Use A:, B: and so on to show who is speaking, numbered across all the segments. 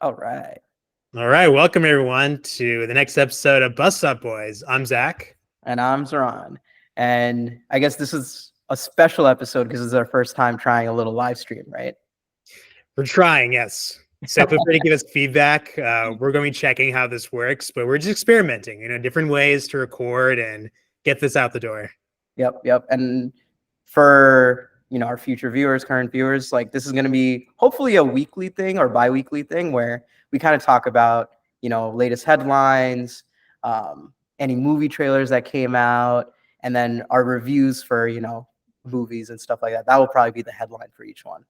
A: All right.
B: All right, welcome everyone to the next episode of Bus Stop Boys. I'm Zach.
A: And I'm Zahran. And I guess this is a special episode because it's our first time trying a little live stream, right?
B: We're trying, yes. So feel free to give us feedback. We're going to be checking how this works, but we're just experimenting, different ways to record and get this out the door.
A: Yep. And for our future viewers, current viewers, like this is going to be hopefully a weekly thing or bi-weekly thing where we kind of talk about latest headlines, any movie trailers that came out, and then our reviews for movies and stuff like that. That will probably be the headline for each one.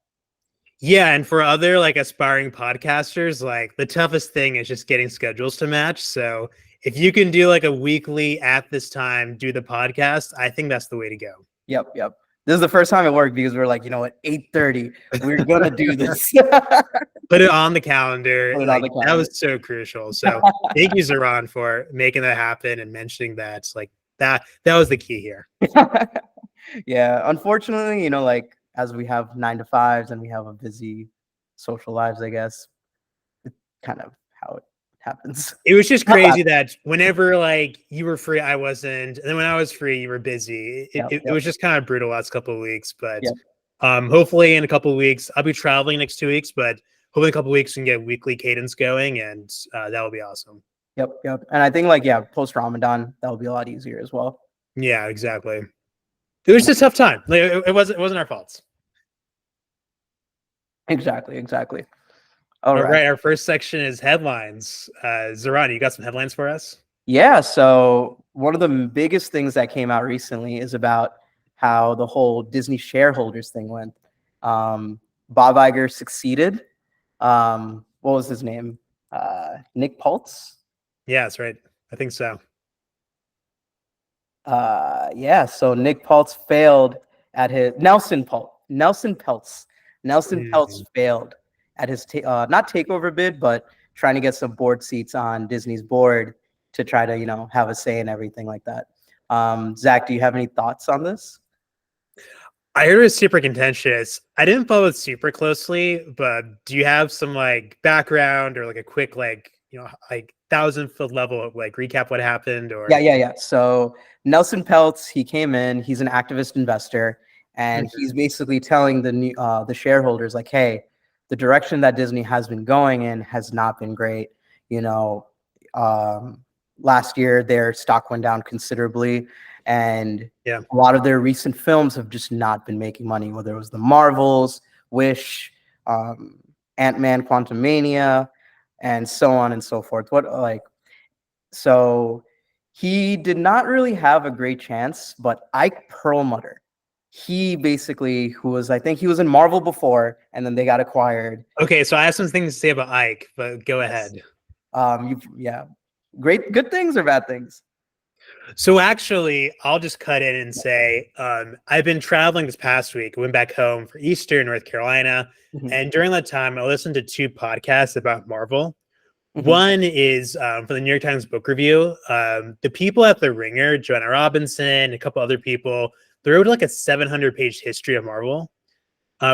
B: Yeah, and for other aspiring podcasters, the toughest thing is just getting schedules to match. So if you can do a weekly at this time, do the podcast, I think that's the way to go.
A: Yep. This is the first time it worked because we're like, at 8:30, we're gonna do this.
B: Put it on the calendar.
A: Put it on the calendar.
B: That was so crucial. So thank you, Zahran, for making that happen and mentioning that. That was the key here.
A: Yeah, unfortunately, as we have 9 to 5s and we have a busy social lives, I guess it's kind of how it happens.
B: It was just crazy that whenever you were free, I wasn't, and then when I was free, you were busy. It was just kind of brutal last couple of weeks, but hopefully in a couple of weeks, I'll be traveling next 2 weeks, but hopefully in a couple of weeks we can get weekly cadence going, and that will be awesome.
A: Yep. And I think post Ramadan, that'll be a lot easier as well.
B: Yeah, exactly. It was just a tough time. It wasn't our fault.
A: Exactly.
B: All right. Our first section is headlines. Zahran, you got some headlines for us?
A: Yeah. So one of the biggest things that came out recently is about how the whole Disney shareholders thing went. Bob Iger succeeded. What was his name? Nick Paltz?
B: Yeah, that's right. I think so.
A: So Nick Paltz failed at his Nelson Peltz failed at his not takeover bid, but trying to get some board seats on Disney's board to try to have a say in everything like that. Zach, do you have any thoughts on this?
B: I heard it was super contentious. I didn't follow it super closely, but do you have some background or a quick 1,000-foot level recap what happened? Or
A: Yeah. So Nelson Peltz, he came in. He's an activist investor, and he's basically telling the shareholders hey, the direction that Disney has been going in has not been great. Last year their stock went down considerably, and a lot of their recent films have just not been making money. Whether it was the Marvels, Wish, Ant-Man, Quantumania, and so on and so forth. So he did not really have a great chance, but Ike Perlmutter, he basically, I think he was in Marvel before, and then they got acquired.
B: Okay, so I have some things to say about Ike, but go ahead.
A: Good things or bad things?
B: So actually, I'll just cut in and say I've been traveling this past week. I went back home for Easter in North Carolina, and during that time, I listened to 2 podcasts about Marvel. One is for the New York Times Book Review. The people at The Ringer, Joanna Robinson, a couple other people, they wrote a 700-page history of Marvel,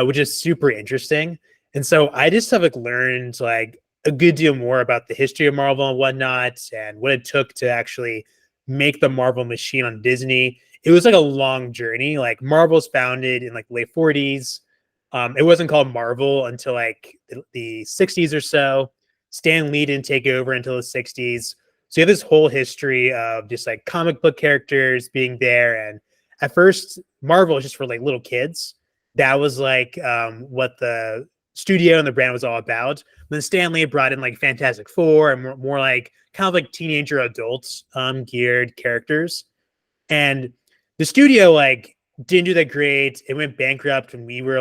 B: which is super interesting. And so I just have learned a good deal more about the history of Marvel and whatnot, and what it took to actually make the Marvel machine on Disney. It was a long journey. Marvel's founded in late 40s. It wasn't called Marvel until the 60s or so. Stan Lee didn't take over until the 60s. So you have this whole history of just comic book characters being there. And at first, Marvel was just for little kids. That was what the studio and the brand was all about. Then Stan Lee brought in Fantastic Four and more kind of teenager adults geared characters. And the studio didn't do that great. It went bankrupt when we were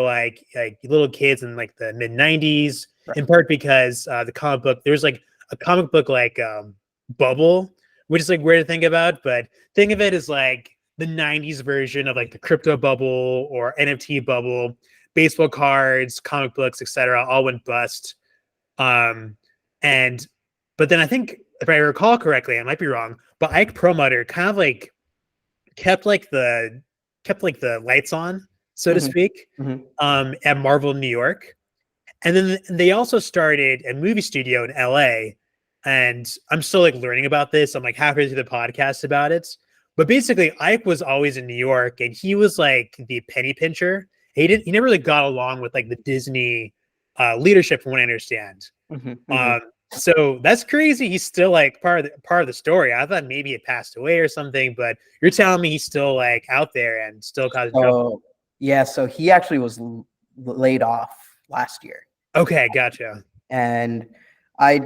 B: little kids in the mid 90s. In part because the comic book, there's a comic book bubble, which is weird to think about, but think of it as the 90s version of the crypto bubble or NFT bubble. Baseball cards, comic books, etc., all went bust. But then I think, if I recall correctly, I might be wrong, but Ike Perlmutter kind of kept the lights on, so to speak, at Marvel New York. And then they also started a movie studio in LA. And I'm still like learning about this. I'm like halfway through the podcast about it. But basically, Ike was always in New York and he was like the penny pincher. He never really got along with like the Disney leadership, from what I understand.
A: Hmm. Hmm.
B: Um, so that's crazy. He's still like part of the story. I thought maybe it passed away or something, but you're telling me he's still like out there and still causing trouble.
A: So yeah, so he actually was laid off last year,
B: Okay, gotcha.
A: and I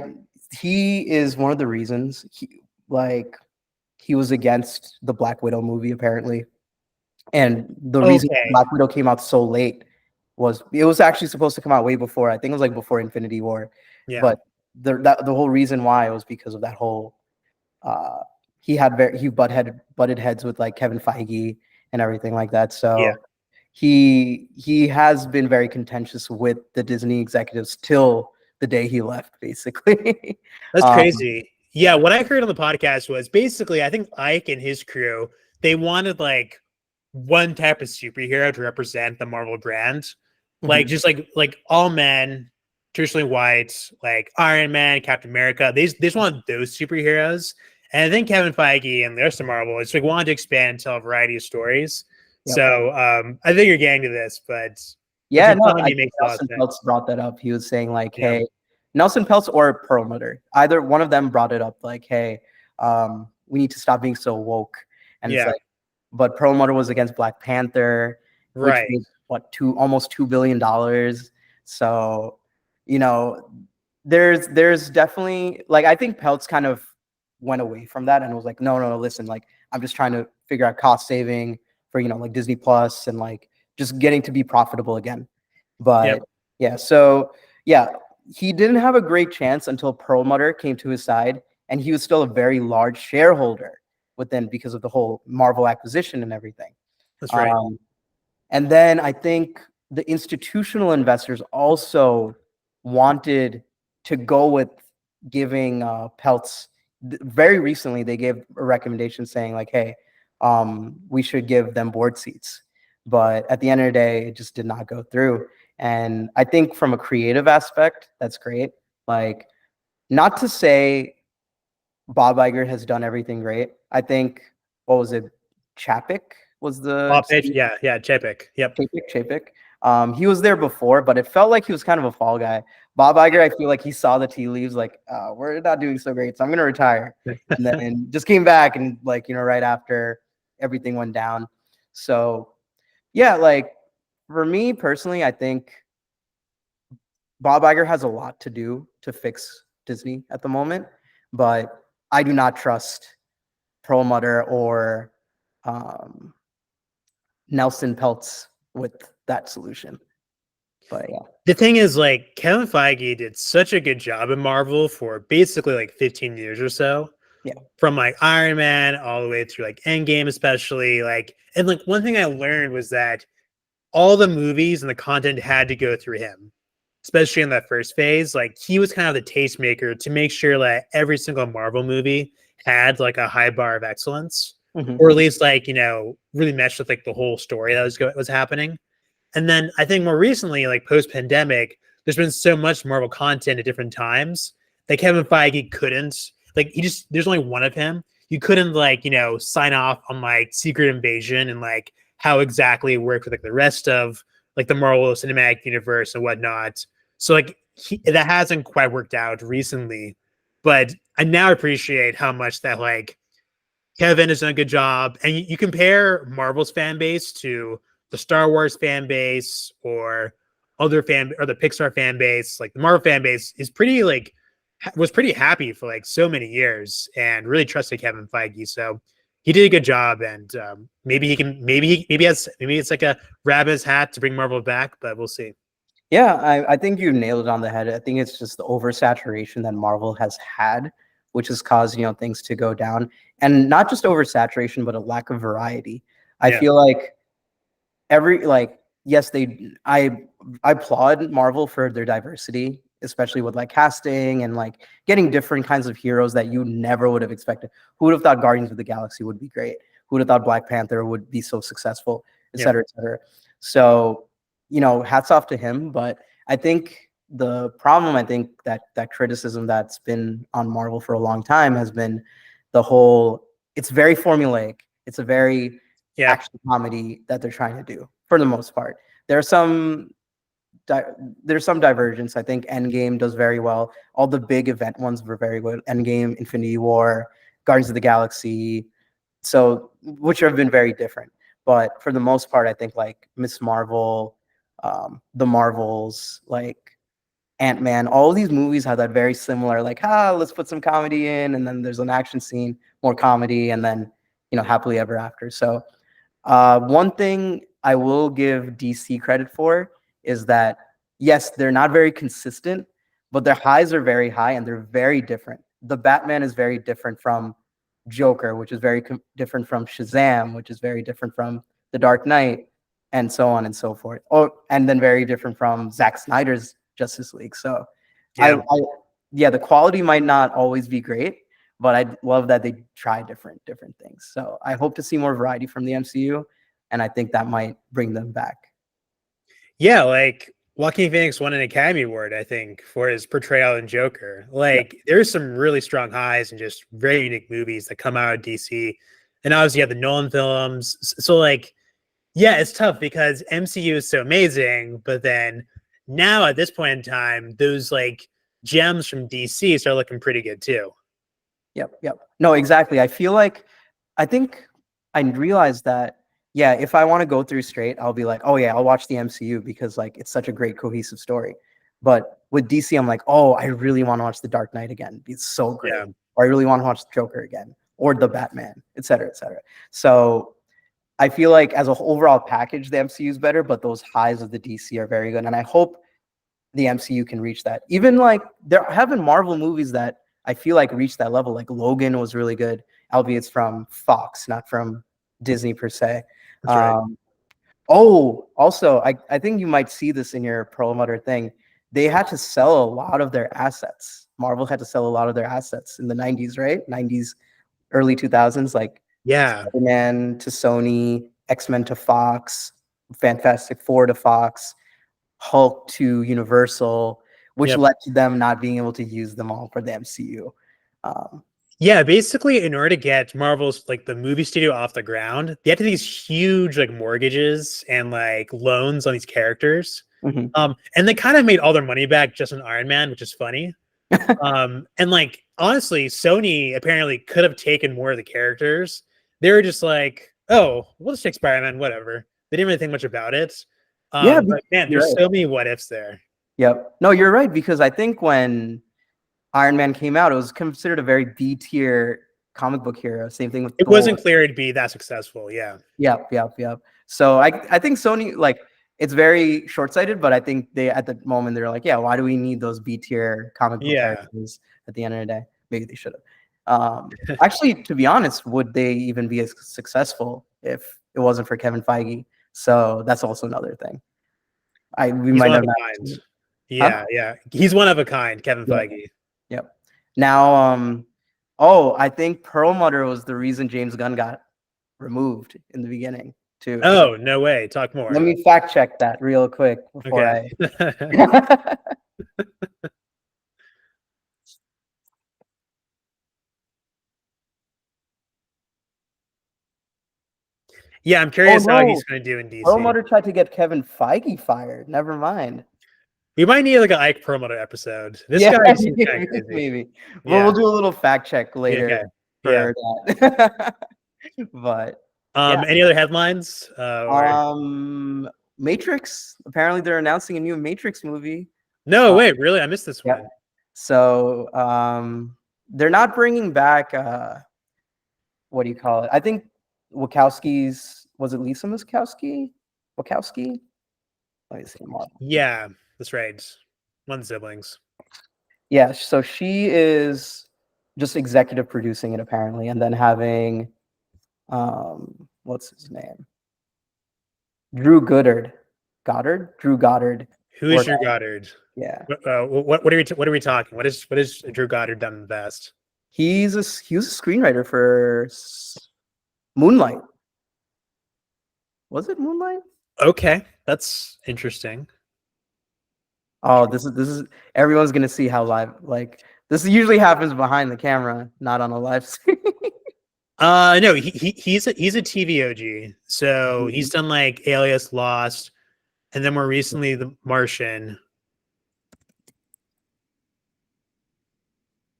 A: he is one of the reasons he was against the Black Widow movie apparently, and the reason
B: Okay,
A: Black Widow came out so late was it was actually supposed to come out way before. I think it was like before Infinity War,
B: yeah,
A: but the whole reason why was because of that whole uh, he butted heads with like Kevin Feige and everything like that.
B: yeah.
A: So he has been very contentious with the Disney executives till the day he left, basically.
B: That's
A: um,
B: crazy.
A: yeah.
B: Yeah, what I heard on the podcast was basically I think Ike and his crew they wanted like one type of superhero to represent the Marvel brand, like
A: Mhm.
B: just like all men, traditionally white, like Iron Man, Captain America. They just wanted those superheroes, and I think Kevin Feige and the rest of Marvel just like wanted to expand and tell a variety of stories.
A: Yep.
B: So I think you're getting to this, but what
A: Yeah,
B: you're
A: no,
B: telling
A: I
B: me
A: think
B: makes a lot of
A: Nelson
B: sense.
A: Peltz brought that up. He was saying like,
B: Yeah,
A: "Hey, Nelson Peltz or Perlmutter, either one of them brought it up. Like, hey, we need to stop being so woke." And it's
B: yeah,
A: like, but Perlmutter was against Black Panther, which
B: right.
A: was what almost $2 billion. So, you know, there's definitely like I think Peltz kind of went away from that and was like, no, no, no, listen, like I'm just trying to figure out cost saving for like Disney Plus and like just getting to be profitable again.
B: Yep.
A: But yeah, so yeah, he didn't have a great chance until Perlmutter came to his side, and he was still a very large shareholder within because of the whole Marvel acquisition and everything.
B: That's right.
A: Um, and then I think the institutional investors also wanted to go with giving Peltz. Very recently, they gave a recommendation saying like, "Hey, we should give them board seats." But at the end of the day, it just did not go through. And I think from a creative aspect, that's great. Like, not to say Bob Iger has done everything great. I think what was it? Chapek was the
B: Pop pitch. Yeah, yeah. Chapek. Yep.
A: Chapek. He was there before, but it felt like he was kind of a fall guy. Bob Iger, I feel like he saw the tea leaves, like, we're not doing so great, so I'm gonna retire. And then just came back and like, right after everything went down. So yeah, like for me personally, I think Bob Iger has a lot to do to fix Disney at the moment, but I do not trust Perlmutter or um, Nelson Peltz with that solution. But yeah.
B: The thing is, like, Kevin Feige did such a good job in Marvel for basically like 15 years or so,
A: Yeah.
B: from like Iron Man all the way through like Endgame, especially. Like, and like one thing I learned was that all the movies and the content had to go through him, especially in that first phase. Like, he was kind of the tastemaker to make sure that every single Marvel movie had like a high bar of excellence,
A: Mhm.
B: or at least like, really meshed with like the whole story that was happening. And then I think more recently, like post pandemic, there's been so much Marvel content at different times that Kevin Feige couldn't, like, there's only one of him. You couldn't, like, sign off on like Secret Invasion and like how exactly it worked with like the rest of like the Marvel Cinematic Universe and whatnot. So like that hasn't quite worked out recently, but I now appreciate how much that like Kevin has done a good job. And you compare Marvel's fan base to the Star Wars fan base or the Pixar fan base. Like the Marvel fan base is pretty like was pretty happy for like so many years and really trusted Kevin Feige. So he did a good job, and maybe he can maybe it's like a rabbit's hat to bring Marvel back, but we'll see.
A: Yeah, I think you nailed it on the head. I think it's just the oversaturation that Marvel has had, which has caused, things to go down. And not just oversaturation, but a lack of variety. I
B: Yeah,
A: feel like yes, I applaud Marvel for their diversity, especially with like casting and like getting different kinds of heroes that you never would have expected. Who would have thought Guardians of the Galaxy would be great? Who would have thought Black Panther would be so successful, et
B: yeah.
A: cetera, et cetera. So, hats off to him. But I think the problem, I think, that criticism that's been on Marvel for a long time has been the whole, it's very formulaic. It's a very action comedy that they're trying to do for the most part. There's some divergence. I think Endgame does very well. All the big event ones were very good. Endgame, Infinity War, Guardians of the Galaxy, so which have been very different. But for the most part, I think like Miss Marvel, the Marvels, like Ant-Man, all of these movies have that very similar, like, let's put some comedy in, and then there's an action scene, more comedy, and then, happily ever after. So one thing I will give DC credit for is that, yes, they're not very consistent, but their highs are very high and they're very different. The Batman is very different from Joker, which is very different from Shazam, which is very different from The Dark Knight, and so on and so forth. And then very different from Zack Snyder's Justice League. So, the quality might not always be great, but I love that they try different things. So I hope to see more variety from the MCU, and I think that might bring them back.
B: Yeah, like Joaquin Phoenix won an Academy Award, I think, for his portrayal in Joker. Like, there's some really strong highs and just very unique movies that come out of DC. And obviously, you have the Nolan films. So, like, yeah, it's tough because MCU is so amazing, but then now at this point in time, those like gems from DC start looking pretty good too.
A: Yep. No, exactly. I think I realized that, if I want to go through straight, I'll be like, oh yeah, I'll watch the MCU because like it's such a great cohesive story. But with DC, I'm like, oh, I really want to watch The Dark Knight again. It's so great. Yeah. Or I really want to watch Joker again, or the Batman, et cetera, et cetera. So I feel like as an overall package, the MCU is better, but those highs of the DC are very good. And I hope the MCU can reach that. Even like there have been Marvel movies that I feel like reached that level. Like Logan was really good, albeit it's from Fox, not from Disney per se.
B: That's right.
A: Also, I think you might see this in your Perlmutter thing. They had to sell a lot of their assets. Marvel had to sell a lot of their assets in the 90s, right? 90s, early 2000s, like Spider-Man to Sony, X-Men to Fox, Fantastic Four to Fox, Hulk to Universal, which led to them not being able to use them all for the MCU.
B: Basically, in order to get Marvel's like the movie studio off the ground, they had to these huge like mortgages and like loans on these characters. And they kind of made all their money back just on Iron Man, which is funny. And like honestly, Sony apparently could have taken more of the characters. They were just like, oh, we'll just take Spider-Man, whatever. They didn't really think much about it. But man, there's so many what ifs there.
A: Yep. No, you're right, because I think when Iron Man came out, it was considered a very B tier comic book hero. Same thing with
B: it Thor. Wasn't clear it'd be that successful. Yeah.
A: Yep. So I think Sony, like, it's very short-sighted, but I think they at the moment they're like, why do we need those B tier comic book characters at the end of the day? Maybe they should have. Actually, to be honest, would they even be as successful if it wasn't for Kevin Feige? So that's also another thing. We might have not.
B: Yeah. He's one of a kind, Kevin Feige.
A: Yep. Now, I think Perlmutter was the reason James Gunn got removed in the beginning too.
B: Oh, no way. Talk more.
A: Let me fact check that real quick before I.
B: Yeah, I'm curious how he's going to do in DC.
A: Perlmutter tried to get Kevin Feige fired. Never mind.
B: We might need like an Ike Perlmutter episode. This guy
A: maybe. Well, we'll do a little fact check later for that. But
B: any other headlines?
A: Matrix. Apparently, they're announcing a new Matrix movie.
B: No, wait, really? I missed this one.
A: So they're not bringing back. What do you call it? I think Wachowski's. Was it Lisa Wachowski? Let me see.
B: Yeah, that's right. One of the siblings.
A: Yeah, so she is just executive producing it apparently, and then having, what's his name? Drew Goddard. Drew Goddard.
B: Who is Drew Goddard?
A: Yeah.
B: What are we talking? What is Drew Goddard done the best?
A: He was a screenwriter for Moonlight. Was it Moonlight?
B: Okay, that's interesting.
A: Oh, this is everyone's gonna see how live like this usually happens behind the camera, not on a live stream.
B: No, he's a TV OG. So he's done like Alias, Lost, and then more recently The Martian.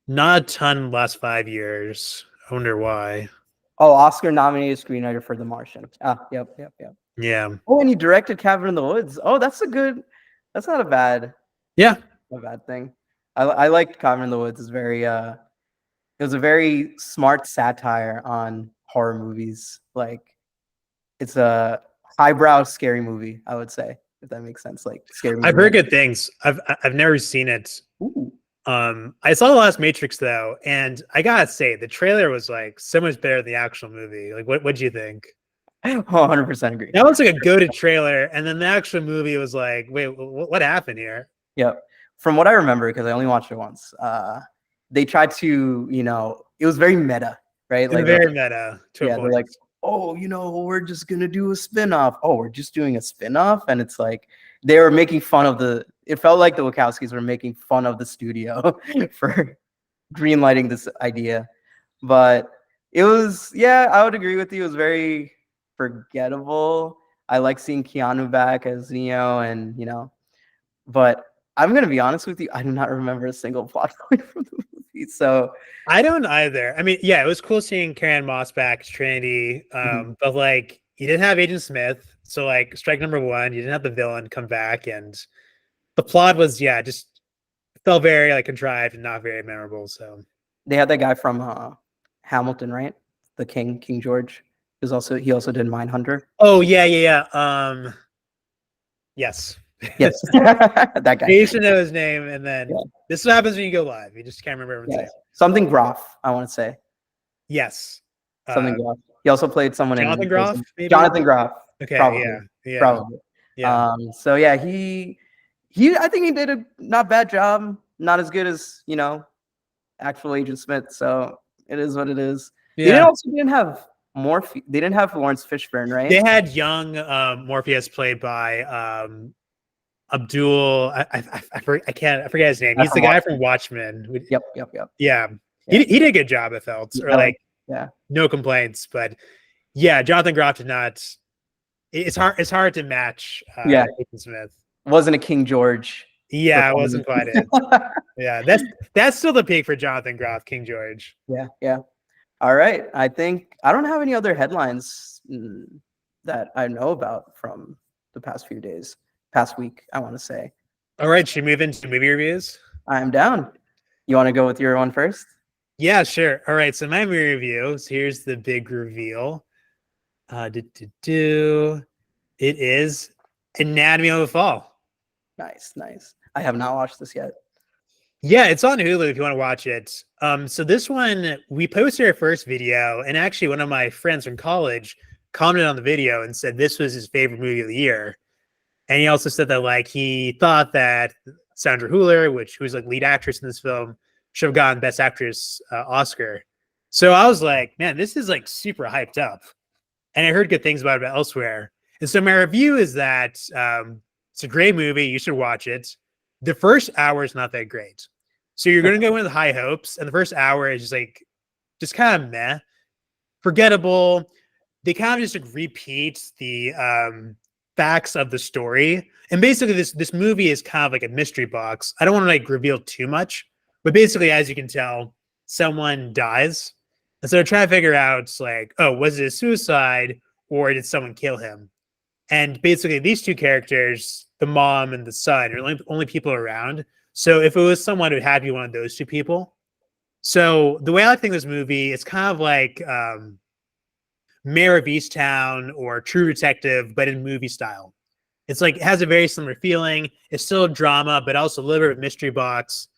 B: Not a ton in the last 5 years. I wonder why.
A: Oh, Oscar nominated screenwriter for The Martian. Ah, yep.
B: Yeah.
A: Oh, and he directed Cabin in the Woods. Oh, that's not
B: Yeah.
A: a bad thing. I liked Cabin in the Woods. It's very it was a very smart satire on horror movies. Like it's a highbrow scary movie, I would say, if that makes sense. Like scary movie.
B: I've heard good things. I've never seen it.
A: Ooh.
B: I saw the last Matrix though, and I gotta say the trailer was like so much better than the actual movie. Like, what'd you think?
A: 100% agree.
B: That was like a goated trailer, and then the actual movie was like, wait, what happened here?
A: Yep. From what I remember, because I only watched it once, they tried to, it was very meta, right?
B: Like very meta.
A: Yeah, they're like, oh, we're just gonna do a spin-off. Oh, we're just doing a spin-off, and it's like they were making fun of it felt like the Wachowskis were making fun of the studio for greenlighting this idea. But it was, yeah, I would agree with you. It was very forgettable. I like seeing Keanu back as Neo, and but I'm gonna be honest with you, I do not remember a single plot point from the movie. So
B: I don't either. I mean, yeah, it was cool seeing Carrie-Anne Moss back as Trinity, but like you didn't have Agent Smith, so like strike number one, you didn't have the villain come back, and the plot was just felt very like contrived and not very memorable. So
A: they had that guy from Hamilton, right? The King George. He also did Mindhunter.
B: Oh yeah. Yes.
A: Yes, that guy.
B: You should know his name, and then this is what happens when you go live. You just can't remember everyone's name.
A: Something Groff, I want to say.
B: Yes.
A: Something Groff. He also played someone
B: Jonathan Groff. Maybe?
A: Jonathan Groff.
B: Okay.
A: Probably.
B: Yeah.
A: Probably.
B: Yeah.
A: So yeah, he I think he did a not bad job. Not as good as actual Agent Smith. So it is what it is.
B: Yeah.
A: They didn't have They didn't have Lawrence Fishburne, right?
B: They had young Morpheus played by Abdul. I forget his name. He's the guy from Watchmen.
A: Yep.
B: Yeah. He did a good job, I felt. Or no complaints. But yeah, Jonathan Groff did not. It's hard to match Agent Smith.
A: Wasn't a King George.
B: Yeah, it wasn't quite it. Yeah, that's still the peak for Jonathan Groff, King George.
A: Yeah. All right. I think I don't have any other headlines that I know about from the past week, I want to say.
B: All right, should we move into movie reviews?
A: I'm down. You want to go with your one first?
B: Yeah, sure. All right, so my movie reviews. Here's the big reveal. It is Anatomy of a Fall.
A: Nice. I have not watched this yet.
B: Yeah, it's on Hulu if you want to watch it. So this one, we posted our first video, and actually one of my friends from college commented on the video and said this was his favorite movie of the year. And he also said that like he thought that Sandra Hüller, who's like lead actress in this film, should have gotten Best Actress Oscar. So I was like, man, this is like super hyped up. And I heard good things about it elsewhere. And so my review is that it's a great movie. You should watch it. The first hour is not that great. So you're going to go in with high hopes. And the first hour is just kind of meh, forgettable. They kind of just like repeat the facts of the story. And basically this movie is kind of like a mystery box. I don't want to like reveal too much, but basically, as you can tell, someone dies. And so they're trying to figure out like, oh, was it a suicide or did someone kill him? And basically these two characters, the mom and the son, are only people around. So if it was someone, it would have to be one of those two people. So the way I think this movie, it's kind of like Mayor of Easttown or True Detective, but in movie style. It's like, it has a very similar feeling. It's still a drama, but also a little bit of mystery box.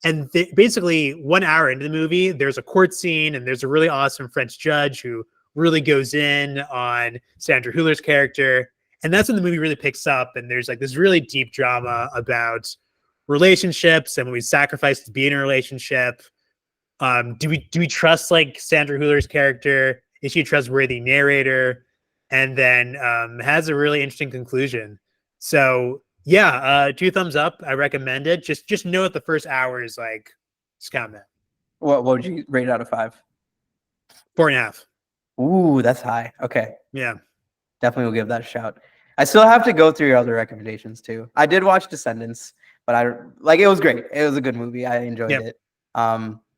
B: And basically 1 hour into the movie, there's a court scene and there's a really awesome French judge who really goes in on Sandra Hüller's character. And that's when the movie really picks up. And there's like this really deep drama about relationships and when we sacrifice to be in a relationship. Do we trust like Sandra Hüller's character? Is she a trustworthy narrator? And then has a really interesting conclusion. So Yeah, 2 thumbs up. I recommend it. Just know that the first hour is like scam that.
A: What would you rate it out of 5?
B: 4.5.
A: Ooh, that's high. Okay.
B: Yeah.
A: Definitely will give that a shout. I still have to go through your other recommendations too. I did watch Descendants, but it was great. It was a good movie. I enjoyed
B: Yep.
A: it.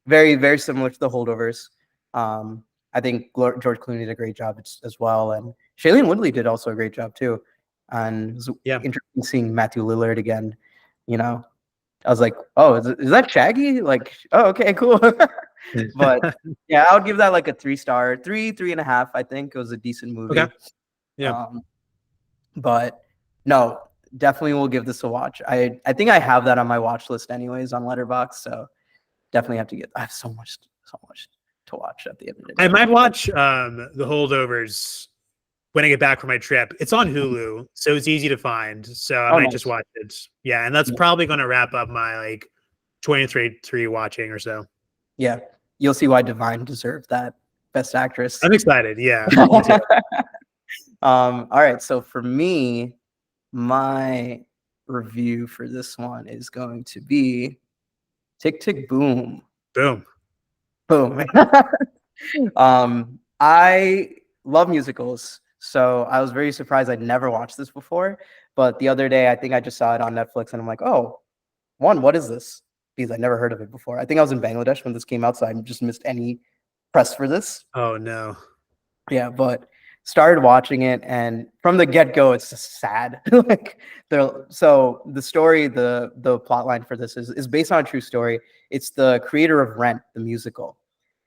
A: Very, very similar to The Holdovers. I think George Clooney did a great job as well, and Shailene Woodley did also a great job too. And it was
B: Yeah.
A: interesting seeing Matthew Lillard again. You know, I was like, oh, is that Shaggy? Like, oh, okay, cool. But yeah, I would give that like a 3 star, 3.5. I think it was a decent movie.
B: Okay. Yeah.
A: But no, definitely will give this a watch. I think I have that on my watch list anyways on Letterboxd, so definitely have to get. I have so much to watch at the end of the day.
B: I might watch the Holdovers when I get back from my trip. It's on Hulu, so it's easy to find. So I might just watch it. Yeah, and that's probably going to wrap up my like 23 watching or so.
A: Yeah, you'll see why Divine deserved that Best Actress.
B: I'm excited. Yeah.
A: All right, so for me, my review for this one is going to be Tick Tick Boom.
B: Boom.
A: Boom. I love musicals, so I was very surprised I'd never watched this before. But the other day, I think I just saw it on Netflix, and I'm like, oh, what is this? Because I never heard of it before. I think I was in Bangladesh when this came out, so I just missed any press for this.
B: Oh no.
A: Yeah, but started watching it, and from the get-go, it's just sad. Like so the story, the plot line for this is based on a true story. It's the creator of Rent, the musical.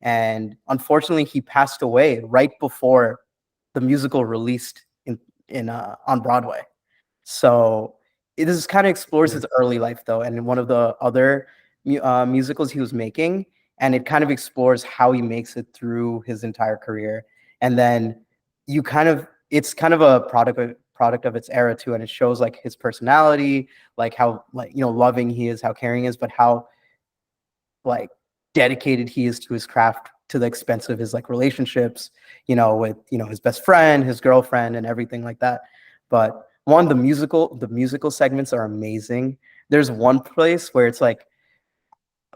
A: And unfortunately, he passed away right before the musical released in on Broadway. So this kind of explores his early life, though, and one of the other musicals he was making, and it kind of explores how he makes it through his entire career. And then it's kind of a product of its era too, and it shows like his personality, like how loving he is, how caring he is, but how like dedicated he is to his craft to the expense of his like relationships, with his best friend, his girlfriend, and everything like that. But the musical segments are amazing. There's one place where it's like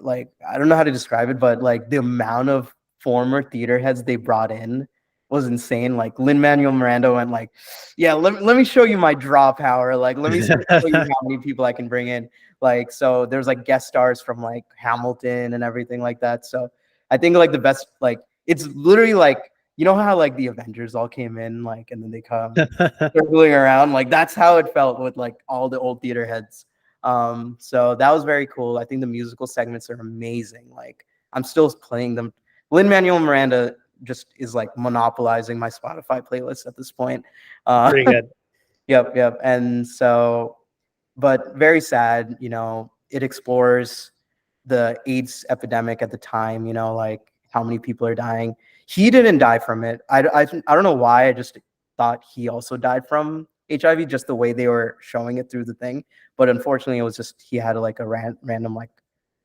A: I don't know how to describe it, but like the amount of former theater heads they brought in was insane. Like Lin-Manuel Miranda went like, yeah, let me show you my draw power. Like, let me show you how many people I can bring in. Like, so there's like guest stars from like Hamilton and everything like that. So I think like the best, like, it's literally like, you know how like the Avengers all came in, like, and then they come circling around. Like, that's how it felt with like all the old theater heads. So that was very cool. I think the musical segments are amazing. Like, I'm still playing them. Lin-Manuel Miranda just is like monopolizing my Spotify playlist at this point.
B: Pretty good.
A: Yep. And so, but very sad, it explores the AIDS epidemic at the time, like how many people are dying. He didn't die from it. I don't know why. I just thought he also died from HIV, just the way they were showing it through the thing. But unfortunately, it was just he had like a random like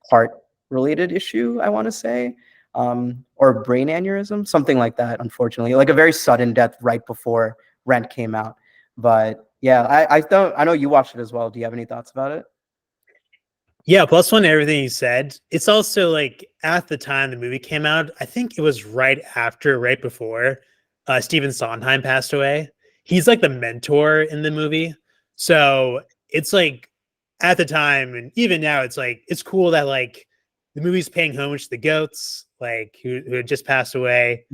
A: heart related issue, I want to say, or brain aneurysm, something like that. Unfortunately, like a very sudden death right before Rent came out. But yeah, I know you watched it as well. Do you have any thoughts about it?
B: Yeah, plus one, everything you said. It's also like at the time the movie came out, I think it was right before Stephen Sondheim passed away. He's like the mentor in the movie. So it's like at the time, and even now, it's like it's cool that like the movie's paying homage to the goats, like who had just passed away.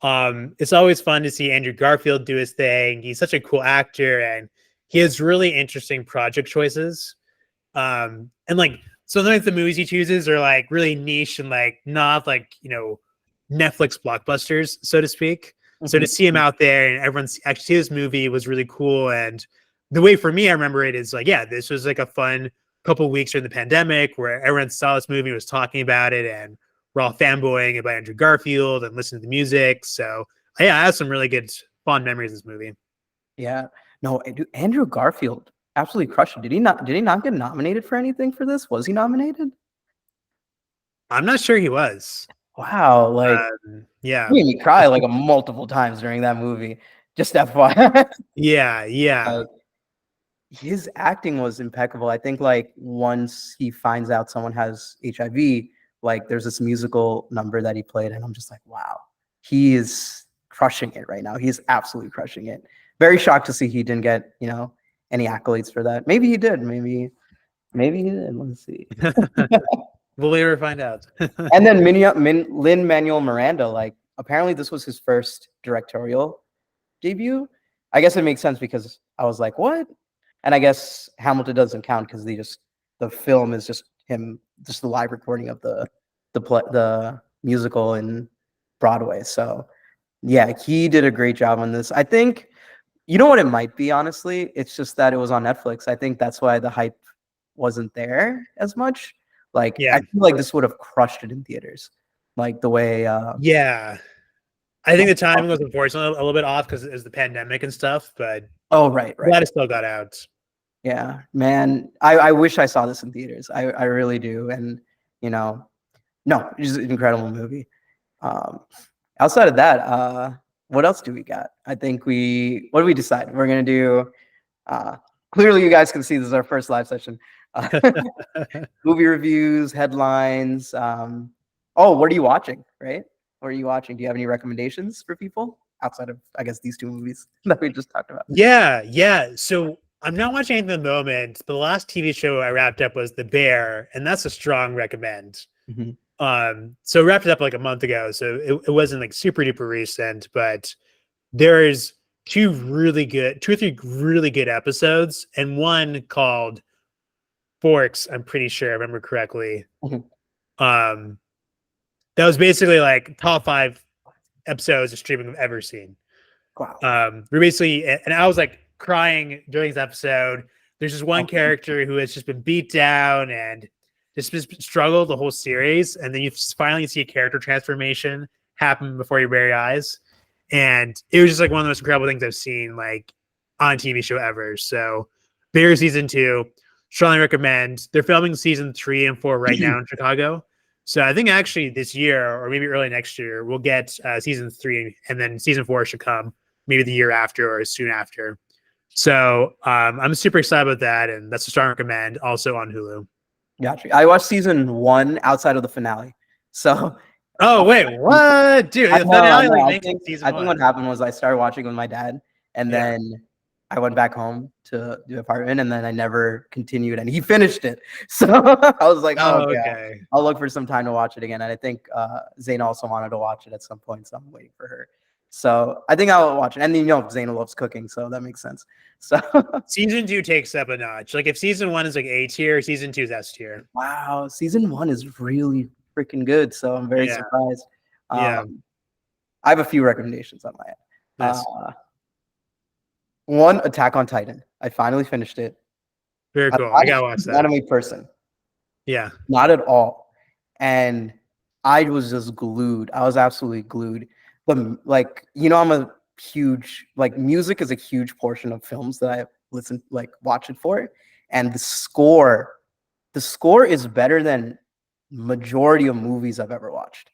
B: It's always fun to see Andrew Garfield do his thing. He's such a cool actor, and he has really interesting project choices. And like sometimes the movies he chooses are like really niche and like not like Netflix blockbusters, so to speak. So to see him out there and everyone's actually this movie was really cool. And the way for me I remember it is like, yeah, this was like a fun couple weeks during the pandemic where everyone saw this movie, was talking about it, and we're all fanboying about Andrew Garfield and listening to the music. So yeah, I have some really good fond memories of this movie.
A: Yeah. No, Andrew Garfield absolutely crushed it. Did he not get nominated for anything for this? Was he nominated?
B: I'm not sure he was.
A: Wow, like
B: yeah,
A: made me cry like multiple times during that movie. Just FYI.
B: yeah.
A: his acting was impeccable. I think like once he finds out someone has HIV, like there's this musical number that he played, and I'm just like, wow, he is crushing it right now. He's absolutely crushing it. Very shocked to see he didn't get, any accolades for that. Maybe he did. Maybe he did. Let's see.
B: Will we ever find out?
A: And then Lin-Manuel Miranda, like apparently this was his first directorial debut. I guess it makes sense because I was like, what? And I guess Hamilton doesn't count because the film is just him, just the live recording of the musical in Broadway. So yeah, he did a great job on this. I think, you know what it might be, honestly? It's just that it was on Netflix. I think that's why the hype wasn't there as much. Like,
B: Yeah.
A: I feel like this would have crushed it in theaters. Like the way
B: Yeah. I think the timing was unfortunately a little bit off because it was the pandemic and stuff, but
A: oh right.
B: glad it still got out.
A: Yeah, man. I wish I saw this in theaters. I really do. And no, it's an incredible movie. Outside of that, what else do we got? I think what do we decide? We're gonna do clearly you guys can see this is our first live session. Movie reviews, headlines. What are you watching, right? What are you watching? Do you have any recommendations for people outside of, I guess, these two movies that we just talked about?
B: Yeah. So I'm not watching anything at the moment. The last TV show I wrapped up was The Bear, and that's a strong recommend. So I wrapped it up like a month ago, so it wasn't like super duper recent, but there's two or three really good episodes, and one called Forks, I'm pretty sure I remember correctly. That was basically like top 5 episodes of streaming I've ever seen.
A: Wow.
B: We're basically, and I was like crying during this episode. There's this one character who has just been beat down and just struggled the whole series, and then you finally see a character transformation happen before your very eyes, and it was just like one of the most incredible things I've seen like on a TV show ever. So, Bear season 2, strongly recommend. They're filming season 3 and 4 right now in Chicago. So I think actually this year or maybe early next year we'll get season 3, and then season 4 should come maybe the year after or soon after. So I'm super excited about that, and that's a strong recommend. Also on Hulu.
A: Gotcha. I watched season 1 outside of the finale. So.
B: Oh wait, what, dude? The finale
A: I think what happened was I started watching with my dad, and then I went back home to the apartment, and then I never continued, and he finished it. So I was like, oh, okay. I'll look for some time to watch it again. And I think Zayn also wanted to watch it at some point, so I'm waiting for her. So I think I'll watch it. And then, Zayn loves cooking, so that makes sense. So
B: season 2 takes up a notch. Like if season 1 is like A tier, season 2 is S tier.
A: Wow, season 1 is really freaking good. So I'm very surprised. I have a few recommendations on my end.
B: Nice.
A: One, Attack on Titan. I finally finished it.
B: Very cool. I gotta watch that.
A: Anime person.
B: Yeah.
A: Not at all. And I was just glued. I was absolutely glued. But I'm a huge, music is a huge portion of films that I watch it for. And the score is better than majority of movies I've ever watched.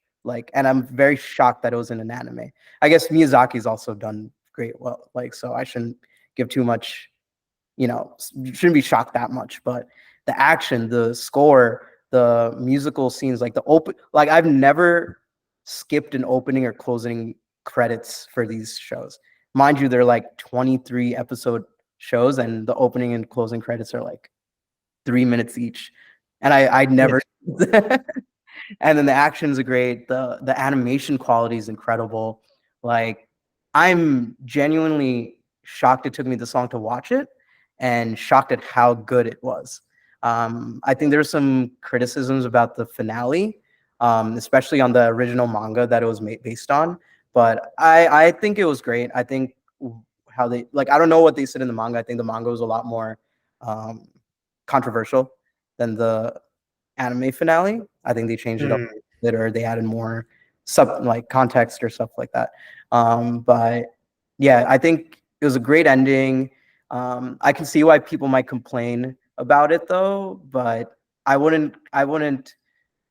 A: And I'm very shocked that it was in an anime. I guess Miyazaki's also done great. Well, so I shouldn't give too much, shouldn't be shocked that much, but the action, the score, the musical scenes, I've never skipped an opening or closing credits for these shows. Mind you, they're 23 episode shows, and the opening and closing credits are 3 minutes each. And I never, and then the actions are great. The animation quality is incredible. I'm genuinely shocked it took me this long to watch it, and shocked at how good it was. I think there's some criticisms about the finale, especially on the original manga that it was based on. But I think it was great. I think how they I don't know what they said in the manga. I think the manga was a lot more controversial than the anime finale. I think they changed it up a bit, or they added more context or stuff like that. But yeah, I think it was a great ending. I can see why people might complain about it though, but I wouldn't.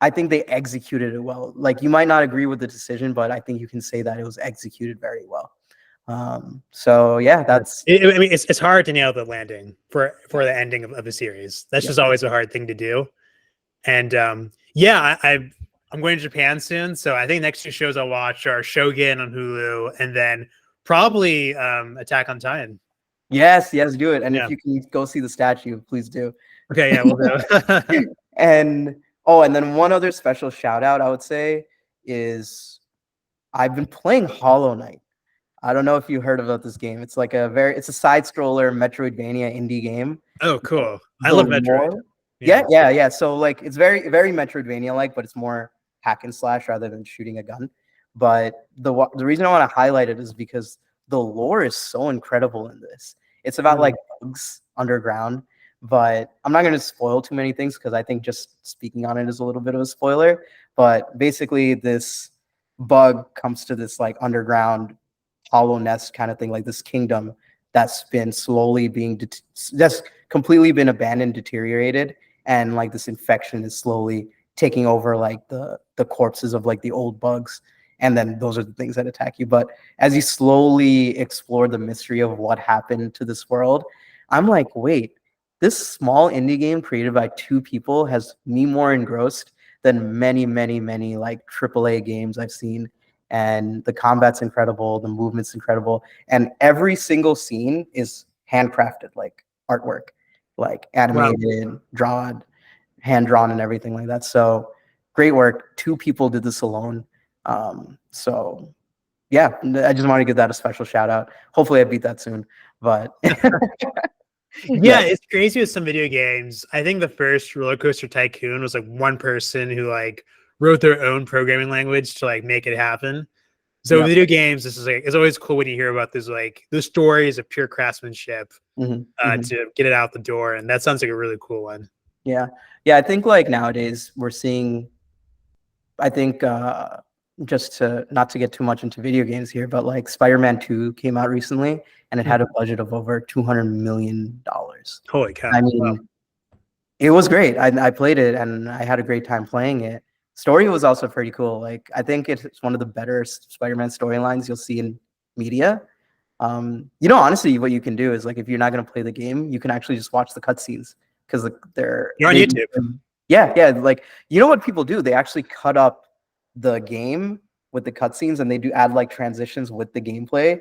A: I think they executed it well. You might not agree with the decision, but I think you can say that it was executed very well. So yeah, that's
B: I mean, it's hard to nail the landing for the ending of the series. That's just always a hard thing to do. And yeah, I'm going to Japan soon, so I think next two shows I'll watch are Shogun on Hulu, and then probably Attack on Titan.
A: yes, do it. And if you can go see the statue, please do.
B: Okay, yeah, we'll do.
A: And and then one other special shout out I would say is I've been playing Hollow Knight. I don't know if you heard about this game. It's like it's a side scroller Metroidvania indie game.
B: Oh, cool. I love Metroid.
A: Yeah. So like it's very, very Metroidvania like, but it's more hack and slash rather than shooting a gun. But the reason I want to highlight it is because the lore is so incredible in this. It's about like bugs underground, but I'm not going to spoil too many things because I think just speaking on it is a little bit of a spoiler. But basically, this bug comes to this like underground hollow nest kind of thing, like this kingdom that's been slowly being that's completely been abandoned, deteriorated, and like this infection is slowly taking over like the corpses of like the old bugs, and then those are the things that attack you. But as you slowly explore the mystery of what happened to this world, I'm like, wait, this small indie game created by two people has me more engrossed than many like AAA games I've seen. And the combat's incredible, the movement's incredible, and every single scene is handcrafted, like artwork, like animated, drawn, hand drawn, and everything like that. So great work. Two people did this alone. So yeah, I just want to give that a special shout out. Hopefully I beat that soon, but
B: yeah, it's crazy with some video games. I think the first Roller Coaster Tycoon was like one person who like wrote their own programming language to like make it happen. So video games, this is like, it's always cool when you hear about this, like the stories of pure craftsmanship to get it out the door. And that sounds like a really cool one.
A: Yeah. I think like nowadays we're seeing, I think just to not to get too much into video games here, but like Spider-Man 2 came out recently and it had a budget of over $200 million.
B: Holy cow.
A: I mean, it was great. I played it and I had a great time playing it. Story was also pretty cool. Like I think it's one of the better Spider-Man storylines you'll see in media. Honestly, what you can do is like if you're not gonna play the game, you can actually just watch the cutscenes because
B: you're on YouTube.
A: Yeah. Like you know what people do? They actually cut up the game with the cutscenes and they do add like transitions with the gameplay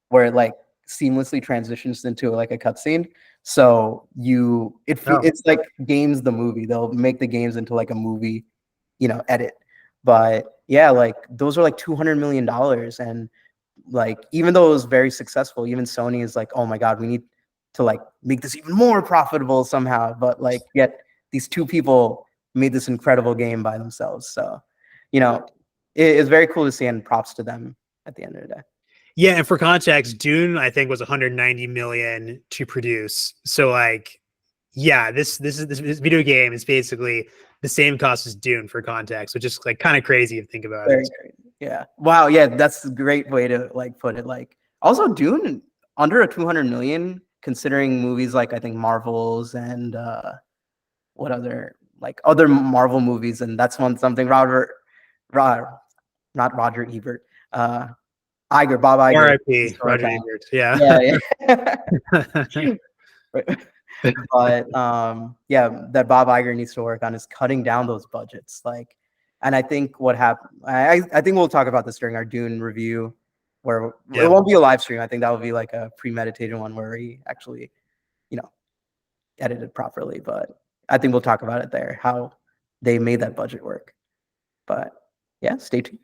A: where it like seamlessly transitions into like a cutscene. So it's like games the movie. They'll make the games into like a movie, edit. But yeah, like those are like $200 million. And like even though it was very successful, even Sony is like, oh my God, we need to like make this even more profitable somehow. But like yet these two people made this incredible game by themselves. So, it's very cool to see and props to them at the end of the day.
B: Yeah, and for context, Dune I think was 190 million to produce. So like, yeah, this video game is basically the same cost as Dune for context, which is like kind of crazy if you think about it.
A: Crazy. Yeah. Wow. Yeah, that's a great way to like put it. Like also Dune under a 200 million, considering movies like I think Marvels and what other Marvel movies, and that's something not Roger Ebert. Bob Iger.
B: R.I.P. Roger Ebert. Yeah.
A: But that Bob Iger needs to work on is cutting down those budgets. Like, and I think what happened, I think we'll talk about this during our Dune review, where it won't be a live stream. I think that will be like a premeditated one where we actually, edited properly. But I think we'll talk about it there, how they made that budget work. But yeah, stay tuned.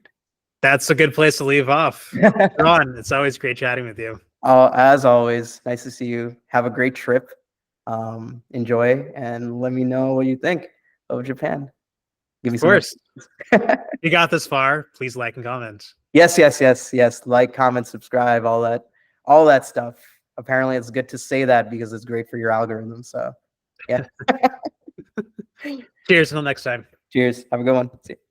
B: That's a good place to leave off. Ron, it's always great chatting with you.
A: As always, nice to see you. Have a great trip. Enjoy and let me know what you think of Japan.
B: Give me of course. You got this far. Please like and comment.
A: Yes. Like, comment, subscribe, all that stuff. Apparently, it's good to say that because it's great for your algorithm. So, yeah.
B: Cheers. Until next time.
A: Cheers. Have a good one. See you.